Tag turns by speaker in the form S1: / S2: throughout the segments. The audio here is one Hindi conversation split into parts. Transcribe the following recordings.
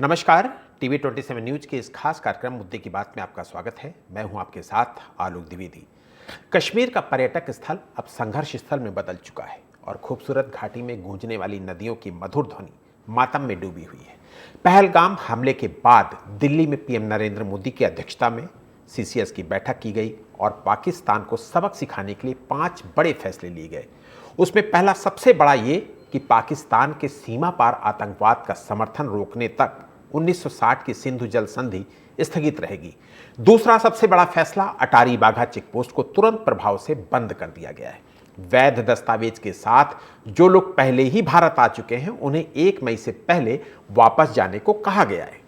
S1: नमस्कार। टीवी 27 न्यूज के इस खास कार्यक्रम मुद्दे की बात में आपका स्वागत है। मैं हूं आपके साथ आलोक द्विवेदी। कश्मीर का पर्यटक स्थल अब संघर्ष स्थल में बदल चुका है और खूबसूरत घाटी में गूंजने वाली नदियों की मधुर ध्वनि मातम में डूबी हुई है। पहलगाम हमले के बाद दिल्ली में पीएम नरेंद्र मोदी की अध्यक्षता में सीसीएस की बैठक की गई और पाकिस्तान को सबक सिखाने के लिए 5 बड़े फैसले लिए गए। उसमें पहला सबसे बड़ा ये कि पाकिस्तान के सीमा पार आतंकवाद का समर्थन रोकने तक 1960 की सिंधु जल संधि स्थगित रहेगी। दूसरा सबसे बड़ा फैसला अटारी वाघा चेकपोस्ट को तुरंत प्रभाव से बंद कर दिया गया है। वैध दस्तावेज के साथ जो लोग पहले ही भारत आ चुके हैं उन्हें 1 मई से पहले वापस जाने को कहा गया है।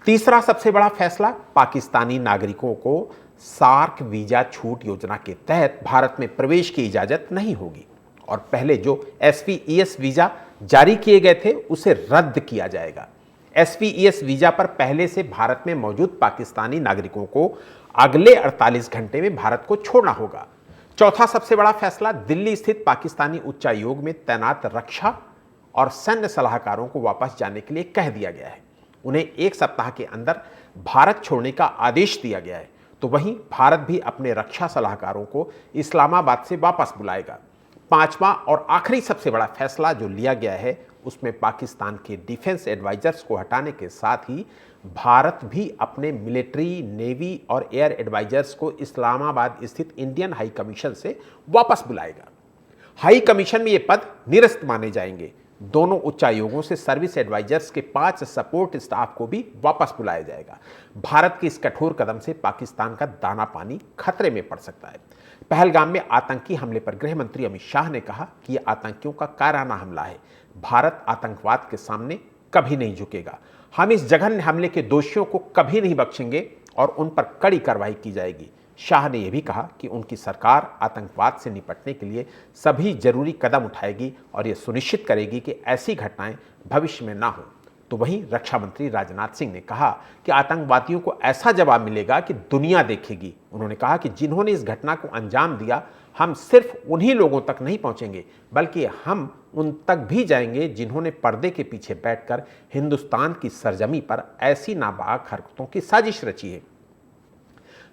S1: तीसरा सबसे बड़ा फैसला पाकिस्तानी नागरिकों को सार्क वीजा छूट योजना के तहत भारत में प्रवेश की इजाजत नहीं होगी और पहले जो एसपीईएस वीजा जारी किए गए थे उसे रद्द किया जाएगा। एसपीईएस वीजा पर पहले से भारत में मौजूद पाकिस्तानी नागरिकों को अगले 48 घंटे में भारत को छोड़ना होगा। चौथा सबसे बड़ा फैसला दिल्ली स्थित पाकिस्तानी उच्चायोग में तैनात रक्षा और सैन्य सलाहकारों को वापस जाने के लिए कह दिया गया है। उन्हें 1 सप्ताह के अंदर भारत छोड़ने का आदेश दिया गया है। तो वहीं भारत भी अपने रक्षा सलाहकारों को इस्लामाबाद से वापस बुलाएगा। पांचवा और आखिरी सबसे बड़ा फैसला जो लिया गया है उसमें पाकिस्तान के डिफेंस एडवाइजर्स को हटाने के साथ ही भारत भी अपने मिलिट्री, नेवी और एयर एडवाइजर्स को इस्लामाबाद स्थित इंडियन हाई कमीशन से वापस बुलाएगा। हाई कमीशन में ये पद निरस्त माने जाएंगे। दोनों उच्चायोगों से सर्विस एडवाइजर्स के 5 सपोर्ट स्टाफ को भी वापस बुलाया जाएगा। भारत के इस कठोर कदम से पाकिस्तान का दाना पानी खतरे में पड़ सकता है। पहलगाम में आतंकी हमले पर गृह मंत्री अमित शाह ने कहा कि यह आतंकियों का कायराना हमला है। भारत आतंकवाद के सामने कभी नहीं झुकेगा। हम इस जघन्य हमले के दोषियों को कभी नहीं बख्शेंगे और उन पर कड़ी कार्रवाई की जाएगी। शाह ने यह भी कहा कि उनकी सरकार आतंकवाद से निपटने के लिए सभी जरूरी कदम उठाएगी और यह सुनिश्चित करेगी कि ऐसी घटनाएं भविष्य में ना हो। तो वहीं रक्षा मंत्री राजनाथ सिंह ने कहा कि आतंकवादियों को ऐसा जवाब मिलेगा कि दुनिया देखेगी। उन्होंने कहा कि जिन्होंने इस घटना को अंजाम दिया, हम सिर्फ उन्हीं लोगों तक नहीं पहुंचेंगे बल्कि हम उन तक भी जाएंगे जिन्होंने पर्दे के पीछे बैठकर हिंदुस्तान की सरजमी पर ऐसी नापाक हरकतों की साजिश रची है।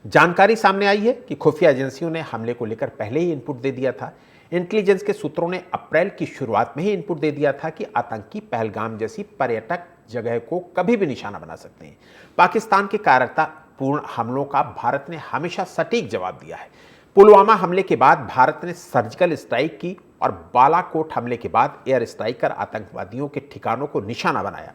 S1: जानकारी सामने आई है कि खुफिया एजेंसियों ने हमले को लेकर पहले ही इनपुट दे दिया था। इंटेलिजेंस के सूत्रों ने अप्रैल की शुरुआत में ही इनपुट दे दिया था कि आतंकी पहलगाम जैसी पर्यटक जगह को कभी भी निशाना बना सकते हैं। पाकिस्तान के कायरतापूर्ण हमलों का भारत ने हमेशा सटीक जवाब दिया है। पुलवामा हमले के बाद भारत ने सर्जिकल स्ट्राइक की और बालाकोट हमले के बाद एयर स्ट्राइक कर आतंकवादियों के ठिकानों को निशाना बनाया।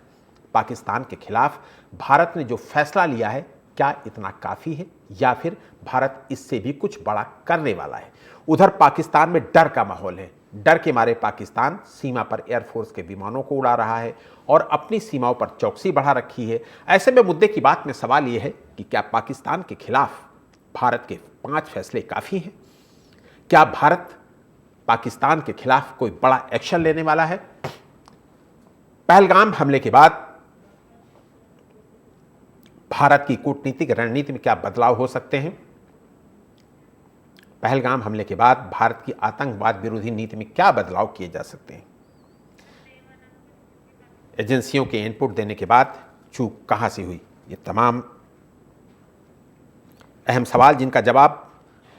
S1: पाकिस्तान के खिलाफ भारत ने जो फैसला लिया है, क्या इतना काफी है या फिर भारत इससे भी कुछ बड़ा करने वाला है? उधर पाकिस्तान में डर का माहौल है। डर के मारे पाकिस्तान सीमा पर एयरफोर्स के विमानों को उड़ा रहा है और अपनी सीमाओं पर चौकसी बढ़ा रखी है। ऐसे में मुद्दे की बात में सवाल यह है कि क्या पाकिस्तान के खिलाफ भारत के 5 फैसले काफी हैं? क्या भारत पाकिस्तान के खिलाफ कोई बड़ा एक्शन लेने वाला है? पहलगाम हमले के बाद भारत की कूटनीतिक रणनीति में क्या बदलाव हो सकते हैं? पहलगाम हमले के बाद भारत की आतंकवाद विरोधी नीति में क्या बदलाव किए जा सकते हैं? एजेंसियों के इनपुट देने के बाद चूक कहां से हुई? ये तमाम अहम सवाल जिनका जवाब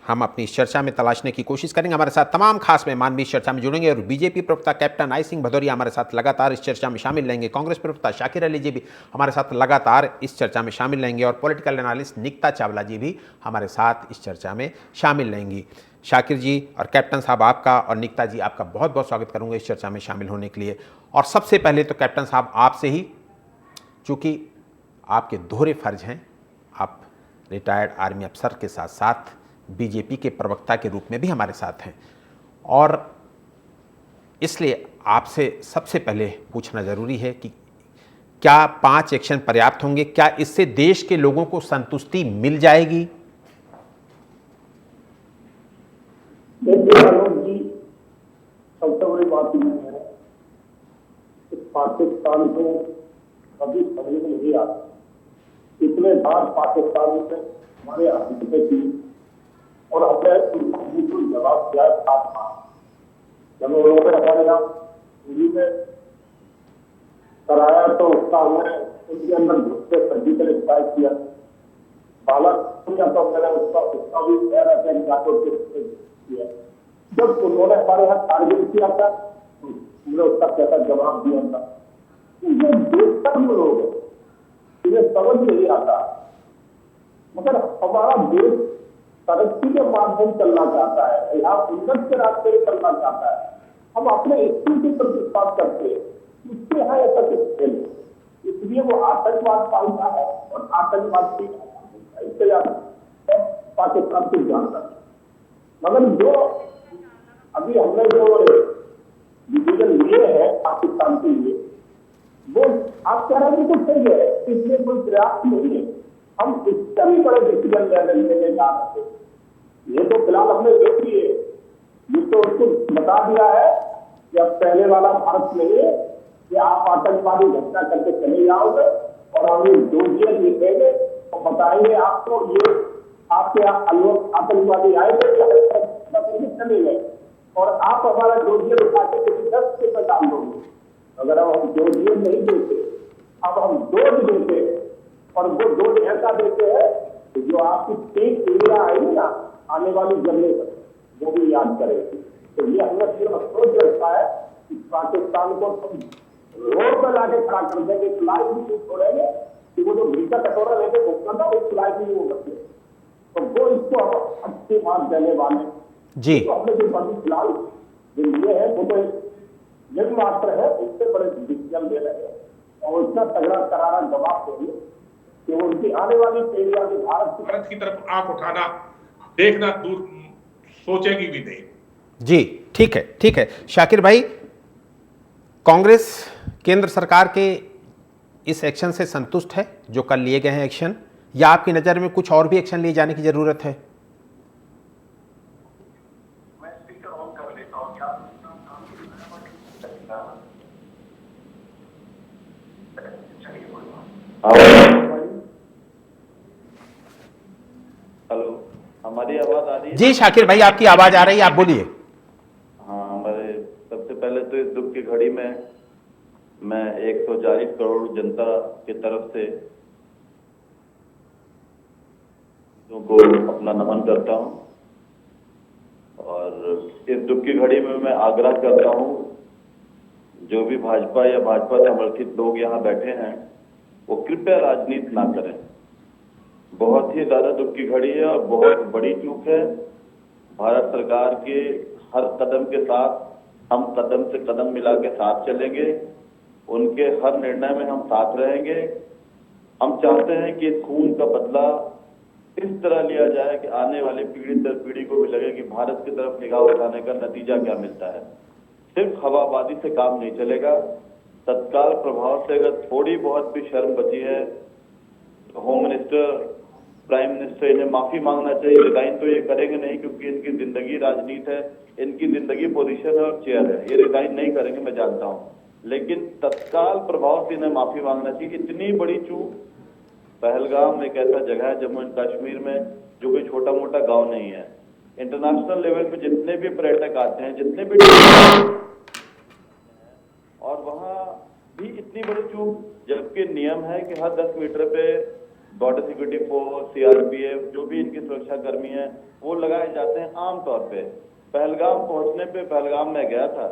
S1: हम अपनी इस चर्चा में तलाशने की कोशिश करेंगे। हमारे साथ तमाम खास मेहमान भी इस चर्चा में जुड़ेंगे और बीजेपी प्रवक्ता कैप्टन आई सिंह भदौरिया हमारे साथ लगातार इस चर्चा में शामिल रहेंगे। कांग्रेस प्रवक्ता शाकिर अली जी भी हमारे साथ लगातार इस चर्चा में शामिल रहेंगे और पॉलिटिकल एनालिस्ट निकिता चावला जी भी हमारे साथ इस चर्चा में शामिल रहेंगी। शाकिर जी और कैप्टन साहब आपका और निकिता जी आपका बहुत बहुत स्वागत करूँगा इस चर्चा में शामिल होने के लिए। और सबसे पहले तो कैप्टन साहब आपसे ही, चूँकि आपके दोहरे फर्ज हैं, आप रिटायर्ड आर्मी अफसर के साथ साथ बीजेपी के प्रवक्ता के रूप में भी हमारे साथ हैं और इसलिए आपसे सबसे पहले पूछना जरूरी है कि क्या 5 एक्शन पर्याप्त होंगे? क्या इससे देश के लोगों को संतुष्टि मिल जाएगी?
S2: देखिए आलोक जी, सबसे बड़ी बात यह है कि पाकिस्तान को कभी समझ में नहीं आता। इतने बार पाकिस्तान में हमारे आतंक की और हमें बिल्कुल जवाब दिया 7 बार। जब उन्होंने हमारे यहाँ दिल्ली में कराया तो उसका हमें उनके अंदर घुस के सर्जिकल स्ट्राइक किया। बालाकोट तो मैंने उसका भी किया। जब उन्होंने हमारे यहाँ टारगेट किया था, हमने उसका कैसा जवाब दिया था। ये बेशर्म लोग हैं, इन्हें समझ नहीं आता। मगर हमारा देश तरक्की के माध्यम चलना चाहता है, यहाँ उन्नत के रास्ते में चलना चाहता है। हम अपने स्थिति की प्रतिष्ठा करते हैं, इसके यहाँ ऐसा कुछ खेल, इसलिए वो आतंकवाद पालता है और आतंकवाद की पाकिस्तान को जानता है। मगर जो अभी हमने जो डिसीजन लिए हैं पाकिस्तान के लिए, वो आप कह रहे हैं कुछ सही है, इसमें कोई प्रयास नहीं है। हम इससे भी बड़े डिसीजन लेने जा रहे थे। ये तो फिलहाल हमने देख लिए, ये तो उसको बता दिया है कि अब पहले वाला भारत नहीं है कि आप आतंकवादी घटना करके चले जाओगे और हम ये डोजियर लिखेंगे और बताएंगे आपको ये आपके आतंकवादी आएंगे चले गए और आप हमारा डोजियर उठा के किसी 10 के बता दोगे। अगर हम डोजियर नहीं देते, अब हम डोज देते हैं और वो डोज ऐसा देते हैं कि जो आपकी 3 पीढ़ियां आएंगी ना आने वाली जनरेशन, वो भी याद करेगी। तो ये हमने पूरा सोच रखा है कि पाकिस्तान को रोड पर लाके खड़ा कर देंगे, इस लाइफ भी नहीं छोड़ेंगे कि वो जो भीतर कटोरा लेके घूमना था इस लाइफ भी वो करते, तो वो इसको अच्छी बात देने वाले
S1: जी।
S2: तो हमने जो बंदी फिलहाल जो लिए है वो तो एक मात्र है, उससे बड़े डिसीजन ले रहे हैं और इतना तगड़ा करारा जवाब देंगे कि वो उनकी आने वाली पीढ़ियां भी भारत
S3: की तरफ आंख उठाना देखना दूर सोचेगी भी नहीं।
S1: जी ठीक है, ठीक है। शाकिर भाई, कांग्रेस केंद्र सरकार के इस एक्शन से संतुष्ट है जो कल लिए गए हैं एक्शन, या आपकी नज़र में कुछ और भी एक्शन लिए जाने की जरूरत है?
S4: हेलो, हमारी आवाज आ रही है?
S1: जी शाकिर भाई, आपकी आवाज आ रही है, आप बोलिए।
S4: हाँ, हमारे सबसे पहले तो इस दुख की घड़ी में मैं 140 करोड़ जनता की तरफ से को अपना नमन करता हूं और इस दुख की घड़ी में मैं आग्रह करता हूं, जो भी भाजपा या भाजपा समर्थित लोग यहाँ बैठे हैं वो कृपया राजनीति ना करें। बहुत ही ज्यादा दुख की घड़ी है और बहुत बड़ी चूक है। भारत सरकार के हर कदम के साथ हम कदम से कदम मिला के साथ चलेंगे, उनके हर निर्णय में हम साथ रहेंगे। हम चाहते हैं कि खून का बदला इस तरह लिया जाए कि आने वाली पीढ़ी दर पीढ़ी को भी लगे कि भारत की तरफ निगाह उठाने का नतीजा क्या मिलता है। सिर्फ हवाबाजी से काम नहीं चलेगा, तत्काल प्रभाव से अगर थोड़ी बहुत भी शर्म बची है तो होम मिनिस्टर, प्राइम मिनिस्टर इन्हें माफी मांगना चाहिए। रिजाइन तो ये करेंगे नहीं क्योंकि इनकी जिंदगी राजनीति है, इनकी जिंदगी पोजीशन है और चेयर है, ये रिजाइन नहीं करेंगे मैं जानता हूं, लेकिन तत्काल प्रभाव से इन्हें माफी मांगना चाहिए। इतनी बड़ी चूक, पहलगाम एक ऐसा जगह है जम्मू एंड कश्मीर में जो कोई छोटा मोटा गांव नहीं है। इंटरनेशनल लेवल पे जितने भी पर्यटक आते हैं, जितने भी और वहां भी इतनी बड़ी चूक, जबकि नियम है कि हर 10 मीटर पे बॉर्डर सिक्योरिटी फोर्स, सीआरपीएफ, जो भी इनके सुरक्षा कर्मी हैं वो लगाए जाते हैं आमतौर पे। पहलगाम पहुंचने पे, पहलगाम में गया था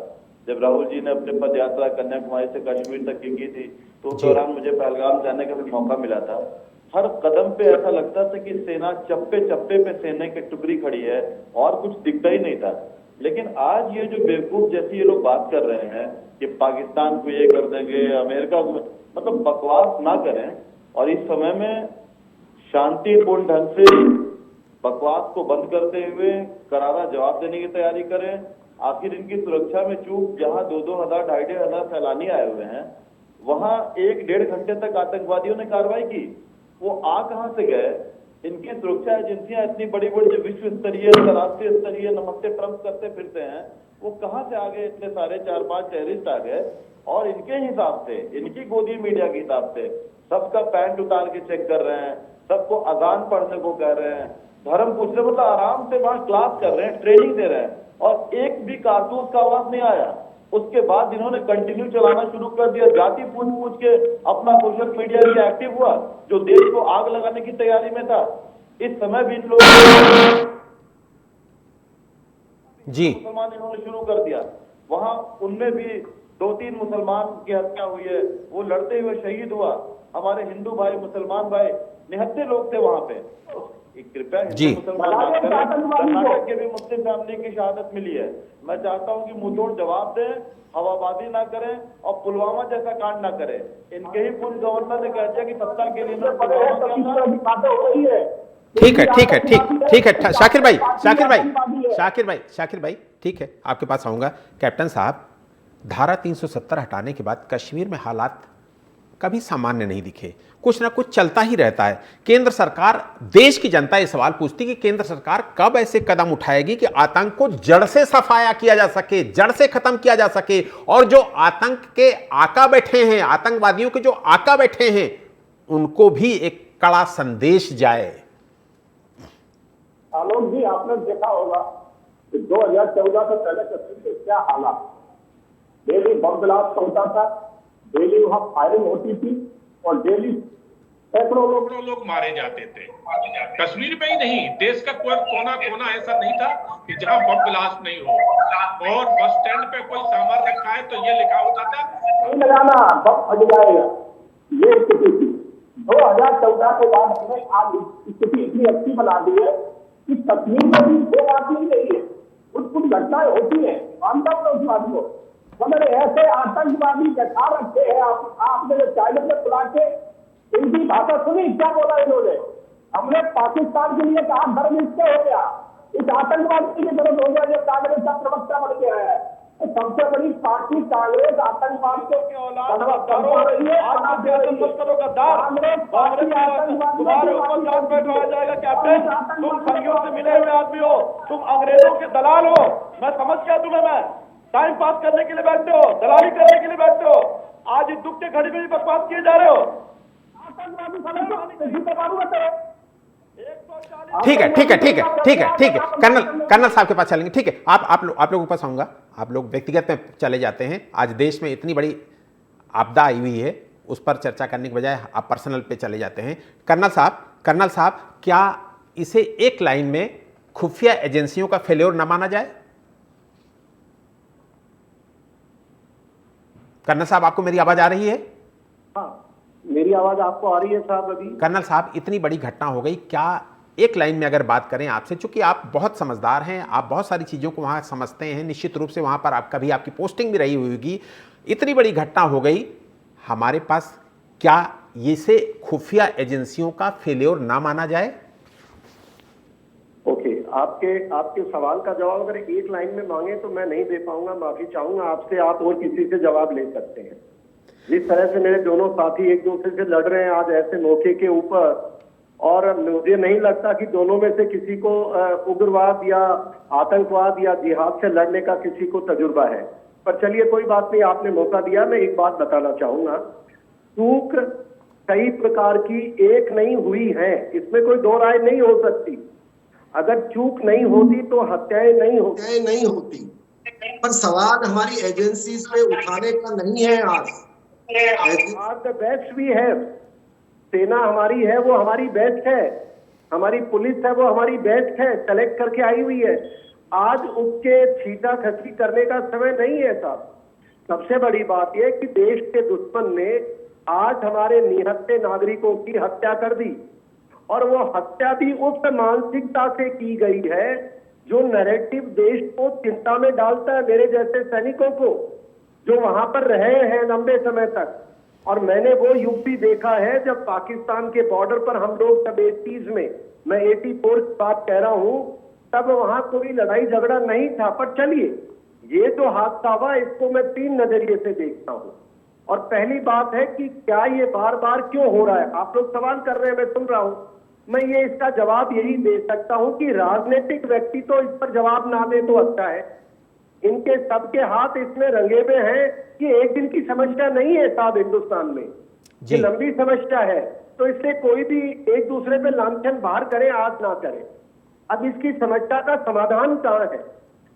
S4: जब राहुल जी ने अपने पद यात्रा कन्याकुमारी से कश्मीर तक की थी, तो उस दौरान मुझे पहलगाम जाने का भी मौका मिला था। हर कदम पे ऐसा लगता था कि सेना चप्पे चप्पे पे सेना की टुकड़ी खड़ी है और कुछ दिखता ही नहीं था। लेकिन आज ये जो बेवकूफ जैसी ये लोग बात कर रहे हैं कि पाकिस्तान को ये कर देंगे, अमेरिका को, मतलब बकवास ना करें और इस समय में शांतिपूर्ण ढंग से बकवास को बंद करते हुए करारा जवाब देने की तैयारी करें। आखिर इनकी सुरक्षा में चूक, जहां 2-2 हजार, 2,500 हजार सैलानी आए हुए हैं, वहां 1-1.5 घंटे तक आतंकवादियों ने कार्रवाई की। वो आ कहां से गए? इनकी सुरक्षा एजेंसियां इतनी बड़ी बड़ी जो विश्व स्तरीय, अंतर्राष्ट्रीय स्तरीय नमस्ते ट्रम्प करते फिरते हैं, वो कहां से आ गए? इतने सारे 4-5 टेररिस्ट आ गए और इनके हिसाब से, इनकी गोदी मीडिया के हिसाब से सबका पैंट उतार के चेक कर रहे हैं, सबको अजान पढ़ने को कह रहे हैं, धर्म पूछ रहे, मतलब आराम से वहां क्लास कर रहे हैं, ट्रेनिंग दे रहे हैं और एक भी कारतूस का आवाज नहीं आया। उसके बाद इन्होंने कंटिन्यू चलाना शुरू कर दिया, जाति पूछ पूछ के अपना सोशल मीडिया भी एक्टिव हुआ, जो देश को आग लगाने की तैयारी में था। इस समय भी इन लोगों
S1: जी
S4: मुसलमान इन्होंने शुरू कर दिया। वहां उनमें भी 2-3 मुसलमान की हत्या हुई है, वो लड़ते हुए शहीद हुआ। हमारे हिंदू भाई, मुसलमान भाई, निहत्थे लोग थे वहां पे। कृपया
S1: जी।
S4: मुसलमान बात करें। कर्नाटक के भी मुस्लिम फैमिली की शहादत मिली है। मैं चाहता हूं कि मुंहतोड़ जवाब दें, हवाबाजी ना करें और पुलवामा जैसा कांड ना करें। इनके ही पूर्व गवर्नर ने कह दिया कि सत्ता के लिए
S1: ठीक है, ठीक है, ठीक है शाकिर भाई ठीक है, आपके पास आऊंगा। कैप्टन साहब, धारा 370 हटाने के बाद कश्मीर में हालात कभी सामान्य नहीं दिखे, कुछ ना कुछ चलता ही रहता है। केंद्र सरकार, देश की जनता ये सवाल पूछती कि केंद्र सरकार कब ऐसे कदम उठाएगी कि आतंक को जड़ से सफाया किया जा सके, जड़ से खत्म किया जा सके, और जो आतंक के आका बैठे हैं, आतंकवादियों के जो आका बैठे हैं, उनको भी एक कड़ा संदेश जाए।
S2: आलोक जी, आपने देखा होगा कि 2014 से पहले कश्मीर के क्या हालात, डेली बम ब्लास्ट होता था, डेली वहां फायरिंग होती थी और डेली सैकड़ों
S3: लोग मारे जाते थे। कश्मीर में ही नहीं, देश का कोई कोना कोना ऐसा नहीं था कि जहां बम ब्लास्ट नहीं हो। और बस स्टैंड पे कोई सामान रखा है तो ये लिखा होता था
S2: नहीं लगाना, बम फट जाएगा। ये स्थिति थी। 2014 के बाद हमने आज स्थिति इतनी अच्छी बना दी है कि कश्मीर में भी कोई बात नहीं रही है, कुछ घटनाएं होती है, मानता हूँ उस बात को, मगर ऐसे आतंकवादी बैठा रखे हैं। आपने जो चाइना में बुला के इनकी भाषा सुनी, क्या बोला इन्होंने? हमने पाकिस्तान के लिए कहा धर्म इससे हो गया, इस आतंकवादी की तरफ हो गया, जो कांग्रेस का प्रवक्ता बन गया है। सबसे बड़ी पार्टी कांग्रेस आतंकवाद के
S4: तुम संघियों से मिले हुए आदमी हो, तुम अंग्रेजों के दलाल हो। मैं समझ गया तुम्हें, मैं टाइम पास करने के लिए बैठते हो, दलाली करने के लिए बैठते हो। आज इस दुख के घड़ी में भी बकवास किए जा रहे हो।
S1: ठीक है, कर्नल साहब के पास चलेंगे। ठीक है, आप लोगों के पास आऊंगा। आप लोग व्यक्तिगत में चले जाते हैं। आज देश में इतनी बड़ी आपदा आई हुई है, उस पर चर्चा करने के बजाय आप पर्सनल पे चले जाते हैं। कर्नल साहब, क्या इसे एक लाइन में खुफिया एजेंसियों का फेल्योर न माना जाए? कर्नल साहब, आपको मेरी आवाज आ रही है?
S2: हाँ, मेरी आवाज आपको आ रही है साहब? अभी
S1: कर्नल साहब, इतनी बड़ी घटना हो गई, क्या एक लाइन में अगर बात करें आपसे, चूंकि आप बहुत समझदार हैं, आप बहुत सारी चीज़ों को वहाँ समझते हैं, निश्चित रूप से वहाँ पर आपकी पोस्टिंग भी रही होगी, इतनी बड़ी घटना हो गई हमारे पास, क्या इसे खुफिया एजेंसियों का फेल्योर ना माना जाए?
S2: ओके, आपके सवाल का जवाब अगर एक लाइन में मांगे तो मैं नहीं दे पाऊंगा, माफी चाहूंगा आपसे। आप और किसी से जवाब ले सकते हैं। जिस तरह से मेरे दोनों साथी एक दूसरे से लड़ रहे हैं आज ऐसे मौके के ऊपर, और मुझे नहीं लगता कि दोनों में से किसी को उग्रवाद या आतंकवाद या जिहाद से लड़ने का किसी को तजुर्बा है। पर चलिए कोई बात नहीं, आपने मौका दिया। मैं एक बात बताना चाहूंगा, चूक कई प्रकार की एक नहीं हुई है, इसमें कोई दो राय नहीं हो सकती। अगर चूक नहीं होती तो हत्याएं नहीं होती।
S5: पर सवाल हमारी एजेंसीज पे उठाने का नहीं है। आज
S2: द बेस्ट वी हैव, सेना हमारी है, वो हमारी बेस्ट है, हमारी पुलिस है, वो हमारी बेस्ट है, सेलेक्ट करके आई हुई है। आज उसके छीटा खसी करने का समय नहीं है साहब। सबसे बड़ी बात यह कि देश के दुश्मन ने आज हमारे निहत्थे नागरिकों की हत्या कर दी, और वो हत्या भी उस मानसिकता से की गई है जो नैरेटिव देश को चिंता में डालता है, मेरे जैसे सैनिकों को जो वहां पर रहे हैं लंबे समय तक। और मैंने वो यूपी देखा है जब पाकिस्तान के बॉर्डर पर हम लोग तब 80s में, मैं 84 की बात कह रहा हूं, तब वहां कोई लड़ाई झगड़ा नहीं था। पर चलिए, ये जो हादसा हुआ इसको मैं 3 नजरिए से देखता हूं। और पहली बात है कि क्या ये बार बार क्यों हो रहा है? आप लोग सवाल कर रहे हैं, मैं सुन रहा हूं। मैं ये इसका जवाब यही दे सकता हूं कि राजनीतिक व्यक्ति तो इस पर जवाब ना दे तो अच्छा है। इनके सबके हाथ इसमें रंगे हुए हैं कि एक दिन की समस्या नहीं है साहब हिंदुस्तान में, ये लंबी समस्या है। तो इससे कोई भी एक दूसरे पे लांछन बाहर करे, आज ना करे। अब इसकी समस्या का समाधान कहाँ है?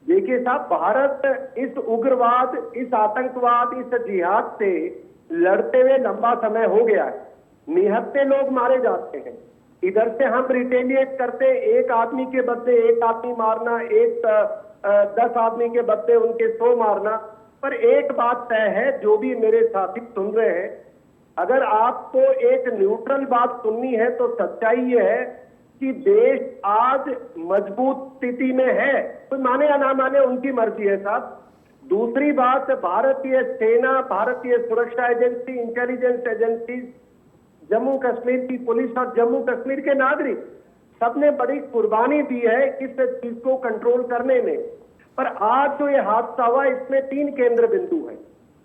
S2: देखिए साहब, भारत इस उग्रवाद, इस आतंकवाद, इस जिहाद से लड़ते हुए लंबा समय हो गया है। निहत्थे लोग मारे जाते हैं, इधर से हम रिटेलिएट करते, एक आदमी के बदले एक आदमी मारना, 10 आदमी के बदले उनके 100 मारना। पर एक बात तय है, जो भी मेरे साथी सुन रहे हैं, अगर आपको एक न्यूट्रल बात सुननी है तो सच्चाई ये है कि देश आज मजबूत स्थिति में है। तो माने या ना माने उनकी मर्जी है साहब। दूसरी बात, भारतीय सेना, भारतीय सुरक्षा agency, intelligence agency, Jammu Kashmir की पुलिस और जम्मू कश्मीर के नागरिक सबने बड़ी कुर्बानी दी है इस चीज को कंट्रोल करने में। पर आज जो ये हादसा हुआ, इसमें 3 केंद्र बिंदु है।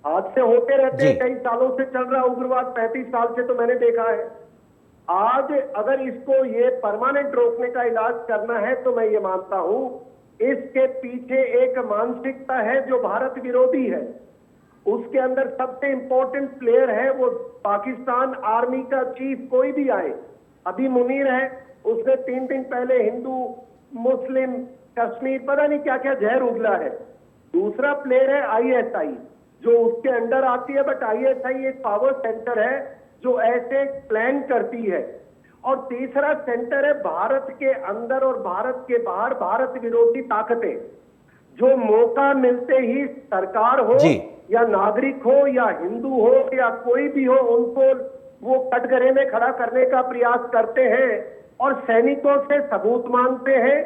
S2: हादसे होते रहते हैं, कई सालों से चल रहा उग्रवाद, 35 साल से तो मैंने देखा है। आज अगर इसको ये परमानेंट रोकने का इलाज करना है तो मैं ये मानता हूं इसके पीछे एक मानसिकता है जो भारत विरोधी है। उसके अंदर सबसे इंपॉर्टेंट प्लेयर है वो पाकिस्तान आर्मी का चीफ, कोई भी आए। अभी मुनीर है, उसने 3 दिन पहले हिंदू, मुस्लिम, कश्मीर, पता नहीं क्या क्या जहर उगला है। दूसरा प्लेयर है ISI, जो उसके अंडर आती है, बट ISI एक पावर सेंटर है जो ऐसे प्लान करती है। और तीसरा सेंटर है भारत के अंदर और भारत के बाहर भारत विरोधी ताकतें, जो मौका मिलते ही सरकार हो या नागरिक हो या हिंदू हो या कोई भी हो, उनको वो कटघरे में खड़ा करने का प्रयास करते हैं और सैनिकों से सबूत मांगते हैं,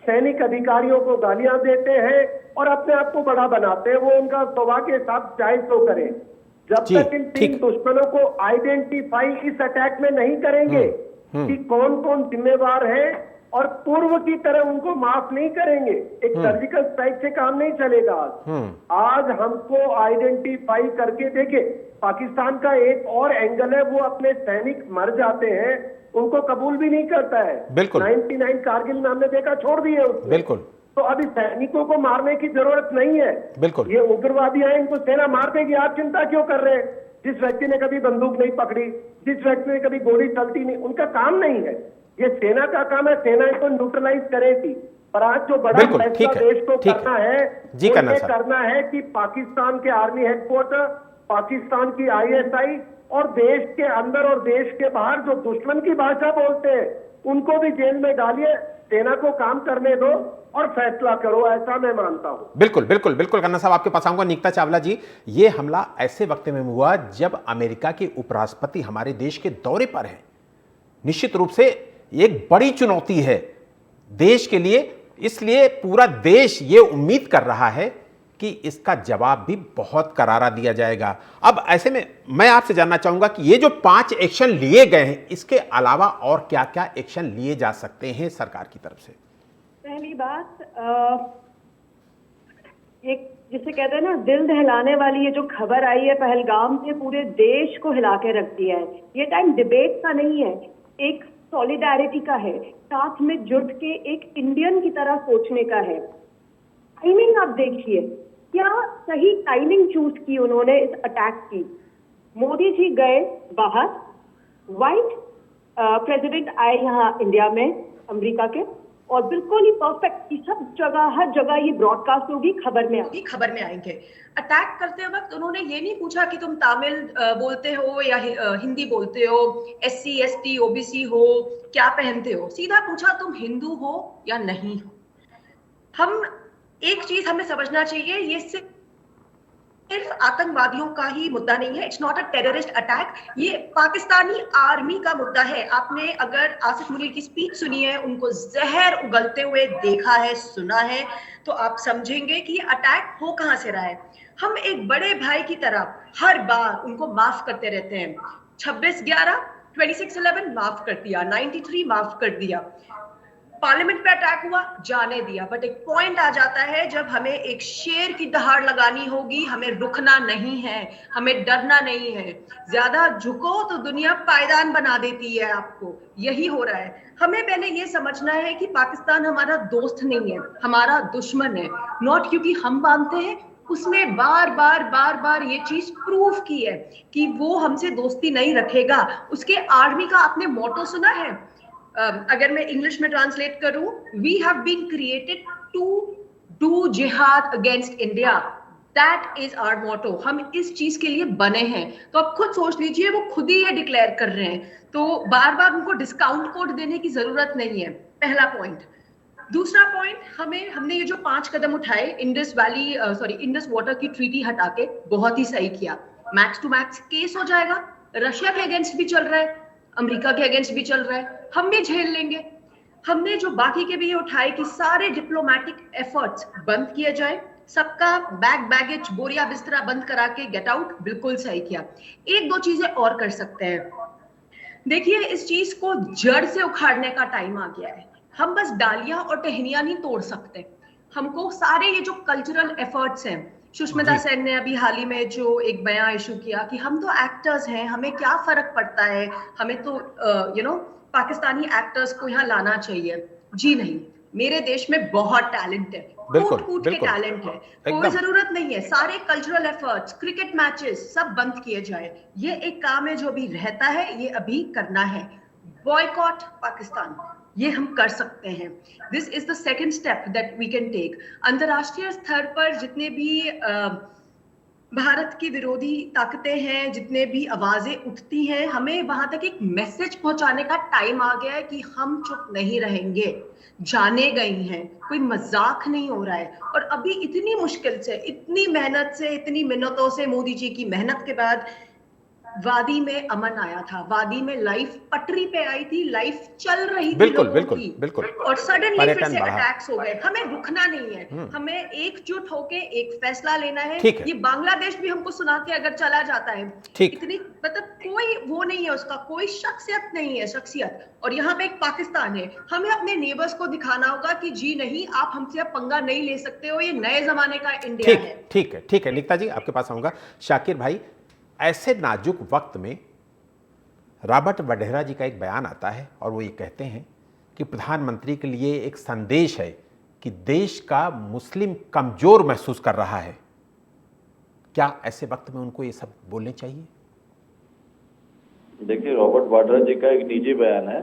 S2: सैनिक अधिकारियों को गालियां देते हैं और अपने आप को बड़ा बनाते हैं। वो उनका सौभाग्य साहब चाहे तो करें, जब तक इन 3 दुश्मनों को आइडेंटिफाई इस अटैक में नहीं करेंगे कि कौन कौन जिम्मेवार है और पूर्व की तरह उनको माफ नहीं करेंगे, एक सर्जिकल स्ट्राइक से काम नहीं चलेगा। आज हमको आइडेंटिफाई करके, देखिए पाकिस्तान का एक और एंगल है, वो अपने सैनिक मर जाते हैं उनको कबूल भी नहीं करता है।
S1: बिल्कुल
S2: 99 कारगिल में हमने देखा, छोड़ दिए उसने।
S1: बिल्कुल।
S2: तो अभी सैनिकों को मारने की जरूरत नहीं है।
S1: बिल्कुल।
S2: ये उग्रवादी आए, इनको सेना मार देगी, आप चिंता क्यों कर रहे हैं? जिस व्यक्ति ने कभी बंदूक नहीं पकड़ी, जिस व्यक्ति ने कभी गोली चलती नहीं, उनका काम नहीं है। ये सेना का काम है, सेना इसको न्यूट्रलाइज करेगी। पर आज जो बड़ा फैसला देश को करना है, करना है कि पाकिस्तान के आर्मी हेडक्वार्टर, पाकिस्तान की ISI और देश के अंदर और देश के बाहर जो दुश्मन की भाषा बोलते हैं उनको भी जेल में डालिए, सेना को काम करने दो और फैसला करो, ऐसा मैं मानता हूं।
S1: बिल्कुल बिल्कुल बिल्कुल करना साहब, आपके पास आऊंगा। नीता चावला जी, ये हमला ऐसे वक्त में हुआ जब अमेरिका के उपराष्ट्रपति हमारे देश के दौरे पर हैं। निश्चित रूप से एक बड़ी चुनौती है देश के लिए, इसलिए पूरा देश ये उम्मीद कर रहा है कि इसका जवाब भी बहुत करारा दिया जाएगा। अब ऐसे में मैं आपसे जानना चाहूंगा कि ये जो 5 एक्शन लिए गए हैं, इसके अलावा और क्या क्या एक्शन लिए जा सकते हैं सरकार की तरफ से?
S6: पहली बात, एक जिसे कहते हैं ना, दिल दहलाने वाली ये जो खबर आई है पहलगाम से, पूरे देश को हिला के रख दिया है। ये टाइम डिबेट का नहीं है, एक सॉलिडारिटी का है, साथ में जुट के एक इंडियन की तरह सोचने का है। टाइमिंग आप देखिए, क्या सही टाइमिंग चूज की उन्होंने इस अटैक की। मोदी जी गए बाहर, व्हाइट प्रेसिडेंट आए यहाँ इंडिया में अमेरिका के, और बिल्कुल ही परफेक्ट, सब जगह हर जगह ये ब्रॉडकास्ट होगी, खबर में आएंगे। अटैक करते वक्त उन्होंने ये नहीं पूछा कि तुम तमिल बोलते हो या हिंदी बोलते हो, SC ST OBC हो, क्या पहनते हो, सीधा पूछा तुम हिंदू हो या नहीं हो। हम एक चीज हमें समझना चाहिए, ये सिर्फ आतंकवादियों का ही मुद्दा नहीं है, it's not a terrorist attack, ये पाकिस्तानी आर्मी का मुद्दा है। आपने अगर आसिफ मुनीर की स्पीच सुनी है, उनको जहर उगलते हुए देखा है, सुना है, तो आप समझेंगे कि ये अटैक हो कहां से रहा है। हम एक बड़े भाई की तरह हर बार उनको माफ करते रहते हैं। 26/11, 26/11 माफ कर दिया, 93 माफ कर दिया, पार्लियामेंट पे अटैक हुआ, जाने दिया। बट एक पॉइंट आ जाता है जब हमें एक शेर की दहाड़ लगानी होगी, हमें रुकना नहीं है, हमें डरना नहीं है। ज्यादा झुको तो दुनिया पायदान बना देती है आपको, यही हो रहा है। हमें पहले ये समझना है कि पाकिस्तान हमारा दोस्त नहीं है, हमारा दुश्मन है। नॉट क्योंकि हम मानते हैं, उसने बार बार ये चीज प्रूव की है कि वो हमसे दोस्ती नहीं रखेगा। उसके आर्मी का आपने मोटो सुना है? अगर मैं इंग्लिश में ट्रांसलेट करूं, we have been created to
S7: do jihad against India, that is our motto. हम इस चीज के लिए बने हैं। तो आप खुद सोच लीजिए, वो खुद ही ये डिक्लेयर कर रहे हैं, तो बार बार उनको डिस्काउंट कोड देने की जरूरत नहीं है। पहला पॉइंट। दूसरा पॉइंट, हमने ये जो 5 कदम उठाए, इंडस वाटर की ट्रीटी हटा के, बहुत ही सही किया। मैक्स टू मैक्स केस हो जाएगा, रशिया के अगेंस्ट भी चल रहा है, अमेरिका के अगेंस्ट भी चल रहा है, हम भी झेल लेंगे। हमने जो बाकी के भी ये उठाए कि सारे डिप्लोमेटिक एफर्ट्स बंद किए जाए, सबका बैगेज बोरिया बिस्तरा बंद करा के गेट आउट, बिल्कुल सही किया। एक दो चीजें और कर सकते हैं। देखिए, इस चीज को जड़ से उखाड़ने का टाइम आ गया है। हम बस डालियां और टहनियां नहीं तोड़ सकते। हमको सारे ये जो कल्चरल एफर्ट्स हैं, सुष्मिता सेन ने अभी हाल ही में जो एक बयान इशू किया कि हम तो एक्टर्स हैं, हमें क्या फर्क पड़ता है, हमें तो पाकिस्तानी एक्टर्स को यहाँ लाना चाहिए। जी नहीं, मेरे देश में बहुत टैलेंट है, कूट के टैलेंट है, कोई जरूरत नहीं है। सारे कल्चरल एफर्ट्स, क्रिकेट मैचेस सब बंद किए जाए। ये एक काम है जो अभी रहता है, ये अभी करना है। बॉयकॉट पाकिस्तान, ये हम कर सकते हैं। This is the second step that we can take. अंतरराष्ट्रीय स्तर पर जितने भी भारत की विरोधी ताकतें हैं, जितने भी आवाजें उठती हैं, हमें वहां तक एक मैसेज पहुंचाने का टाइम आ गया है कि हम चुप नहीं रहेंगे, जाने गई हैं, कोई मजाक नहीं हो रहा है। और अभी इतनी मुश्किल से, इतनी मेहनत से, इतनी मिन्नतों से, मोदी जी की मेहनत के बाद वादी में अमन आया था। वादी में लाइफ पटरी पे आई थी, लाइफ चल रही थी,
S1: बिल्कुल।
S7: और सडनली फिर से अटैक्स हो गए। हमें रुकना नहीं है, हमें एकजुट होके एक फैसला लेना है। ये बांग्लादेश भी हमको सुना के अगर चला जाता है, इतनी मतलब कोई वो नहीं है, उसका कोई शख्सियत नहीं है, शख्सियत। और यहाँ पे एक पाकिस्तान है, हमें अपने नेबर्स को दिखाना होगा कि जी नहीं, आप हमसे अब पंगा नहीं ले सकते हो, ये नए जमाने का इंडिया है।
S1: ठीक है निकिता जी, आपके पास आऊंगा। शाकिर भाई, ऐसे नाजुक वक्त में रॉबर्ट वढेरा जी का एक बयान आता है और वो ये कहते हैं कि प्रधानमंत्री के लिए एक संदेश है कि देश का मुस्लिम कमजोर महसूस कर रहा है। क्या ऐसे वक्त में उनको ये सब बोलने चाहिए?
S4: देखिए, रॉबर्ट वाड्रा जी का एक निजी बयान है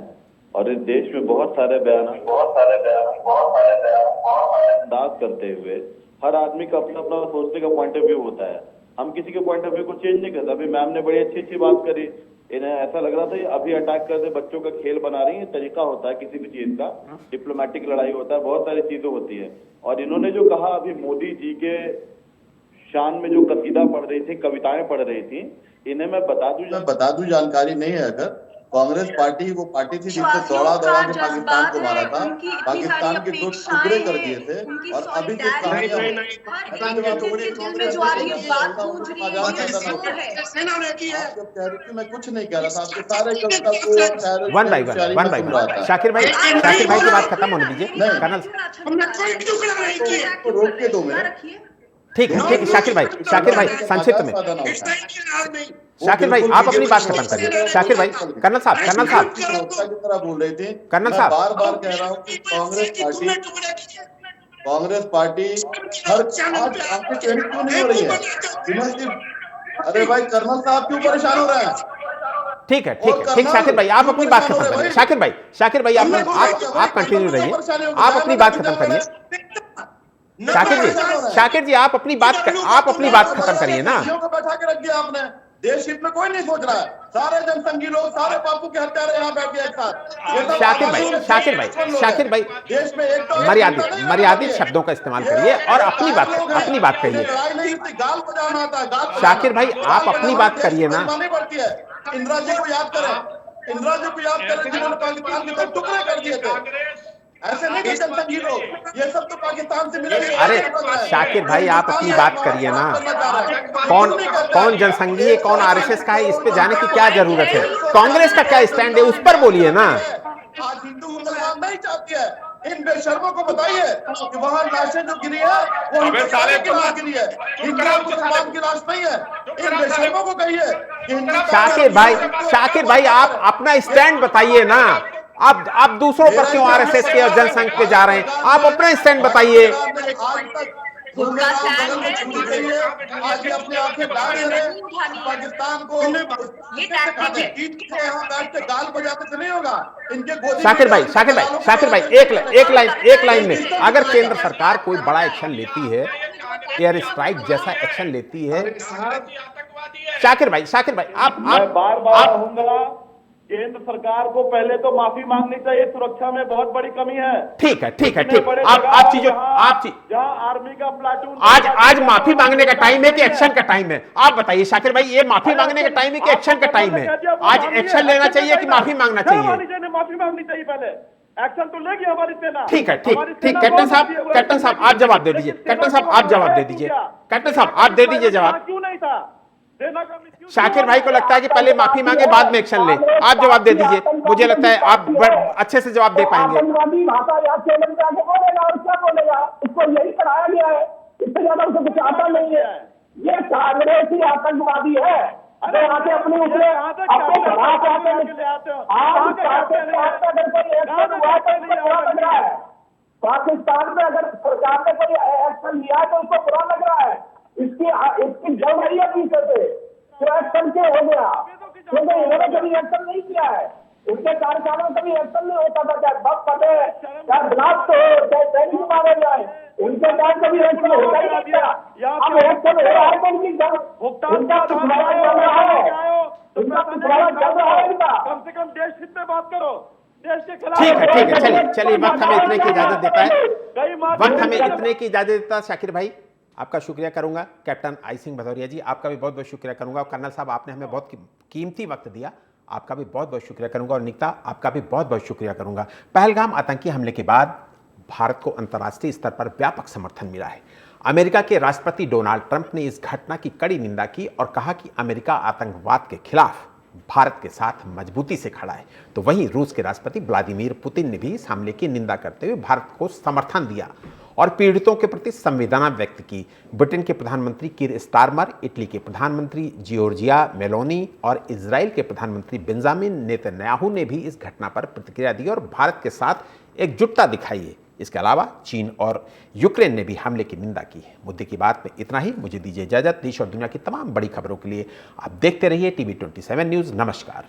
S4: और इस देश में बहुत सारे बयान अंदाज करते हुए हर आदमी का अपना अपना सोचने का पॉइंट ऑफ व्यू होता है। हम किसी के पॉइंट ऑफ व्यू को चेंज नहीं करते। अभी मैम ने बड़ी अच्छी बात करी, इन्हें ऐसा लग रहा था अभी अटैक कर दे, बच्चों का खेल बना रही है। तरीका होता है किसी भी चीज का, डिप्लोमेटिक लड़ाई होता है, बहुत सारी चीजें होती है। और इन्होंने जो कहा, अभी मोदी जी के शान में जो कसीदा पढ़ रही थी, कविताएं पढ़ रही थी, इन्हें मैं बता दूं जानकारी नहीं है। अगर कांग्रेस पार्टी वो पार्टी थी जिसने दौड़ा के पाकिस्तान को मारा था, पाकिस्तान के 2 टुकड़े कर दिए थे, और अभी जो मैं कुछ नहीं कह रहा था, आपके सारे कविता को
S1: वन बाय वन। शाकिर भाई की बात खत्म होने दीजिए। कर्नल
S4: रोक के दो मैं।
S1: ठीक है शाकिर भाई संक्षिप्त में। शाकिर भाई आप अपनी बात खत्म करिए। शाकिर भाई, कर्नल साहब
S4: की तरह बोल रहे थे।
S1: कर्नल साहब,
S4: बार कह रहा हूँ कि कांग्रेस पार्टी हर आपकी ट्रेनिंग क्यों नहीं हो रही है? अरे भाई, कर्नल साहब क्यों परेशान हो रहे हैं?
S1: ठीक है शाकिर भाई, आप अपनी बात खत्म करिए। शाकिर भाई आप कंटिन्यू रहिए, आप अपनी बात खत्म करिए। शाकिर जी आप अपनी बात खत्म करिए ना।
S4: बैठा के रख दिया आपने। देश हित में कोई नहीं सोच रहा है। सारे जनसंघी लोग, सारे बापू के हत्यारे यहाँ बैठ गए एक साथ।
S1: शाकिर भाई
S4: देश में एक
S1: मर्यादित शब्दों का इस्तेमाल करिए और अपनी बात करिए।
S4: गाल बजाना था।
S1: शाकिर भाई आप अपनी बात करिए ना।
S4: पड़ती है। इंदिरा जी को याद करें, जिन्होंने पाकिस्तान के 2 टुकड़े कर दिए थे। ऐसे नहीं कि जनसंघी लोग, ये सब तो पाकिस्तान से मिले।
S1: अरे शाकिर भाई आप अपनी बात करिए ना। कौन जनसंघी है, कौन आरएसएस का है, इस पे जाने की क्या जरूरत है? कांग्रेस का क्या स्टैंड है, उस पर बोलिए ना।
S4: आज हिंदू मुसलमान नहीं चाहती है। इन बेशर्मों को बताइए कि वहाँ लाशें जो गिरी है वो हिंदुस्तान की लाश गिरी है, हिंदू और मुसलमान की लाश नहीं है। इन बेशर्मों को कहिए कि
S1: शाकिर भाई आप अपना स्टैंड बताइए ना। आप दूसरों पर क्यों आरएसएस के और जनसंघ पे जा रहे हैं? आप अपना स्टैंड बताइए।
S7: खुद का स्टैंड है,
S8: आज ये अपने आप से ला रहे हैं पाकिस्तान को।
S7: ये टैक्टिक है।
S8: ईद के यहाँ बैठ के गाल बजाते तो नहीं होगा इनके गोदी
S1: शाकिर
S8: में
S1: भाई एक लाइन में, अगर केंद्र सरकार कोई बड़ा एक्शन लेती है, एयर स्ट्राइक जैसा एक्शन लेती है, शाकिर भाई
S4: मैं बार बार कहूंगा, केंद्र सरकार को पहले तो माफी मांगनी चाहिए, सुरक्षा में बहुत बड़ी कमी है।
S1: ठीक
S4: इतने बड़े
S1: आप
S4: जगह
S1: चीजों
S4: जहाँ आर्मी का प्लाटून
S1: आज माफी मांगने का टाइम है कि एक्शन का टाइम है? आप बताइए शाकिर भाई, ये माफी मांगने का टाइम है कि एक्शन का टाइम है? आज एक्शन लेना चाहिए कि माफी मांगना चाहिए?
S4: माफी मांगनी चाहिए पहले, एक्शन तो लेगी हमारी सेना।
S1: ठीक कैप्टन साहब आप जवाब दे दीजिए। कैप्टन साहब आप दे दीजिए जवाब।
S4: क्यों नहीं था?
S1: शाकिर भाई को लगता है कि पहले माफी मांगे बाद में एक्शन ले। आप जवाब दे दीजिए, मुझे लगता है आप अच्छे से जवाब दे पाएंगे।
S2: आतंकवादी भाषा या चैलेंज आगे बोलेगा और क्या बोलेगा? इसको यही पढ़ाया गया है, इससे ज्यादा उसे कुछ आता नहीं है। ये कांग्रेस ही आतंकवादी है। अरे आके अपनी उसने आपको बढ़ा के आते लग रहा है। पाकिस्तान में अगर सरकार ने कोई एक्शन लिया है तो उसको बुरा लग रहा है। इसकी जड़ रही है पीछे से, तो एक्शन क्यों हो गया? क्योंकि इन्होंने कभी एक्शन नहीं किया है, उनके कार्यकालों में कभी एक्शन नहीं होता था। चाहे बम फटे, चाहे ब्लास्ट हो, चाहे सैनिक मारे जाए, उनके टाइम कभी एक्शन होता ही नहीं था। अब एक्शन हो रहा है तो उनकी उनका पिछवाड़ा चल रहा है, उनका पिछवाड़ा चल रहा है इनका।
S4: कम से कम देश हित में बात करो, देश के खिलाफ।
S1: ठीक है, चलिए वक्त हमें इतने की इजाजत देता है, शाकिर भाई आपका शुक्रिया करूंगा। कैप्टन आई सिंह भदौरिया जी आपका भी बहुत बहुत शुक्रिया करूंगा। और कर्नल साहब आपने हमें बहुत कीमती वक्त दिया, आपका भी बहुत बहुत शुक्रिया करूंगा। और निकिता आपका भी बहुत बहुत शुक्रिया करूंगा। पहलगाम आतंकी हमले के बाद भारत को अंतर्राष्ट्रीय स्तर पर व्यापक समर्थन मिला है। अमेरिका के राष्ट्रपति डोनाल्ड ट्रंप ने इस घटना की कड़ी निंदा की और कहा कि अमेरिका आतंकवाद के खिलाफ भारत के साथ मजबूती से खड़ा है। तो वहीं रूस के राष्ट्रपति व्लादिमीर पुतिन ने भी इस हमले की निंदा करते हुए भारत को समर्थन दिया और पीड़ितों के प्रति संवेदना व्यक्त की। ब्रिटेन के प्रधानमंत्री कीर स्टारमर, इटली के प्रधानमंत्री जियोर्जिया मेलोनी और इजराइल के प्रधानमंत्री बेंजामिन नेतन्याहू ने भी इस घटना पर प्रतिक्रिया दी और भारत के साथ एकजुटता दिखाई है। इसके अलावा चीन और यूक्रेन ने भी हमले की निंदा की है। मुद्दे की बात में इतना ही। मुझे दीजिए इजाजत। देश और दुनिया की तमाम बड़ी खबरों के लिए आप देखते रहिए TV 27 न्यूज़। नमस्कार।